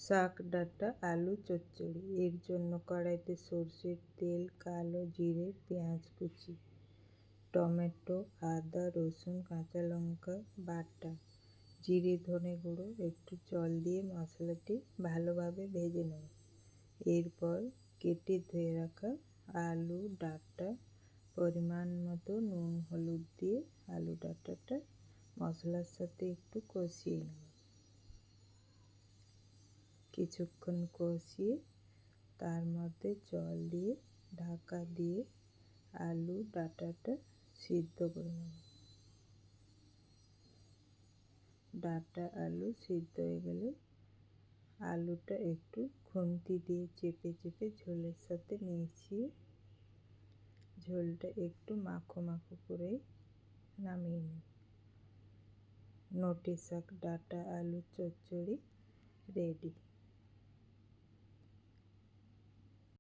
শাক ডাঁটা আলু চচ্চড়ি। এর জন্য কড়াইতে সরষের তেল, কালো জিরে, পেঁয়াজ কুচি, টমেটো, আদা, রসুন, কাঁচা লঙ্কা বাটা, জিরে ধনে গুঁড়ো, একটু জল দিয়ে মশলাটি ভালোভাবে ভেজে নেব। এরপর কেটে ধুয়ে রাখা আলু ডাঁটা, পরিমাণ মতো নুন হলুদ দিয়ে আলু ডাঁটাটা মশলার সাথে একটু কষিয়ে নেব। কিছুক্ষণ কষিয়ে তার মধ্যে জল দিয়ে ঢাকা দিয়ে আলু ডাঁটাটা সিদ্ধ করে নেব। ডাঁটা আলু সিদ্ধ হয়ে গেলে আলুটা একটু খুন্তি দিয়ে চেপে চেপে ঝোলের সাথে মিশিয়ে ঝোলটা একটু মাখো মাখো করে নামিয়ে নিই। নোটে শাক ডাঁটা আলু চচ্চড়ি রেডি।